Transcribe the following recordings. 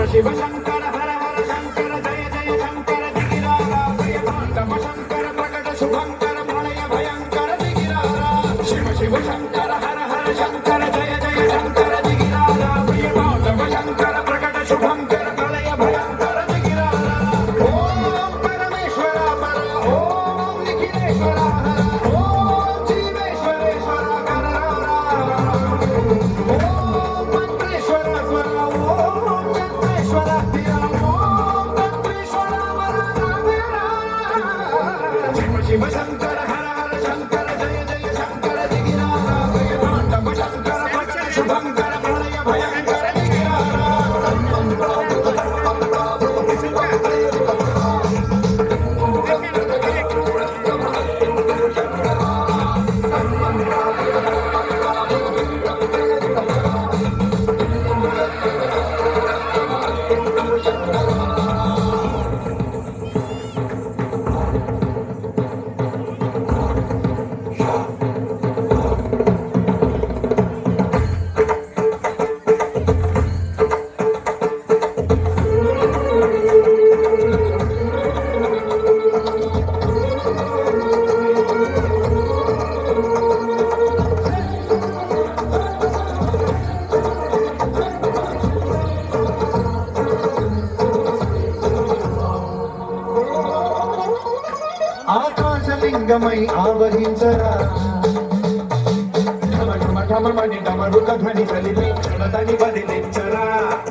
శివ శంకర హర హర శంకర జయ జయ శంకర దిగిరారా భయతాండవ శంకర ప్రకట శుభంకర ప్రళయ భయంకర దిగిరారా శివ శివ శంకర హర హర శంకర జయ జయ శంకర దిగిరారా భయతాండవ శంకర ప్రకట శుభంకర ప్రళయ భయంకర దిగిరారా ఓం పరమేశ్వర పర ఓం నిఖిలేశ్వర హర ఓం జీవేశ్వరేశ్వర కరరారా ఓం మంత్రేశ్వర స్వర ఓం చంద్రేశ్వర స్థిర ఓం తంత్రేశ్వర వర నామేరా శివ శివ శంకర హర హర శంకర జయ జయ శంకర దిగిరారా భయతాండవ శంకర ప్రకట శుభంకర ప్రళయ భయంకర దిగిరారా ఆకాశలింగమై ఆవహించరా ఢమఢమఢమని డమరుక ధ్వని కలిపి క్షణతని బదిలించరా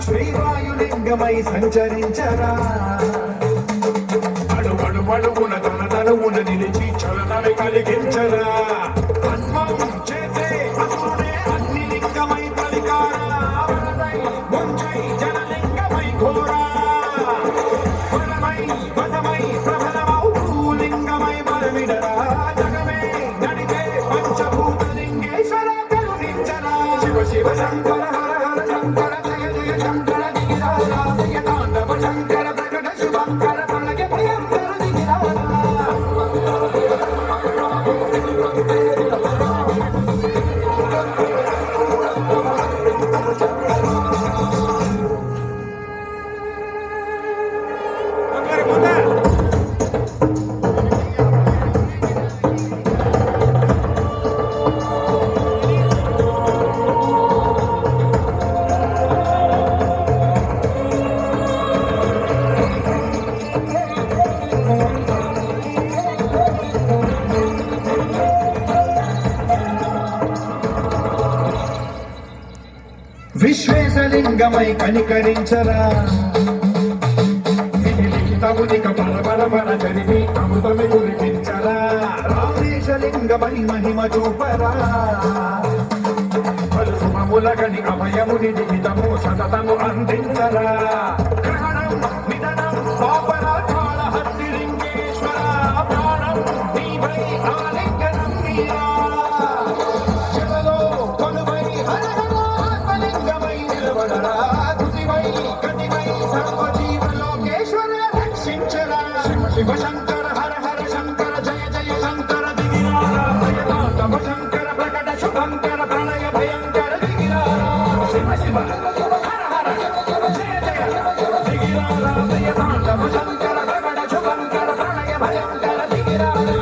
శ్రీవాయులింగమై సంచరించరా అడుగున తన తనువున నిలిచి చలనని కలిగించరా భస్మం చేసే అసురుడే అగ్నిలింగమై పలికారా ముంచై జనలింగమై ఘోరా వరమై వదమై ప్రబలమౌ లింగమై బలమిడరా జగమే నడిపే పంచభూతలింగేశ్వర కరుణించరా శివ శివ శంకర హర హర శంకర జయ జయ శంకర దిగిరారా భయతాండవ శంకర ప్రకట శుభంకర ప్రళయ భయంకర దిగిరారా విశ్వేశలింగమై కనికరించరా లిఖితమునిక బల బల బల జరిపి అమృతమి కురిపించరా రామేశలింగమై మహిమ చూపరా పలుసుమములగని అభయముని లిఖితము సతతము అందించరా గ్రహణం నిధనం పాపరాధాల హస్తిలింగేశ్వర ప్రాణం నీవై ఆలింగనం మీరా శివలో కొలువై హర లింగమై నిలబడరా తుదివై గతివై సర్వజీవలోకేశ్వర రక్షించరా శివ శివ శంకర హర హర శంకర జయ జయ శంకర దిగిరారా భయతాండవ శంకర ప్రకట శుభంకర ప్రళయ భయంకర దిగిరారా శివ శివ హర హర జయ జయ దిగిరారా భయతాండవ శంకర ప్రకట శుభంకర ప్రళయ భయంకర దిగిరారా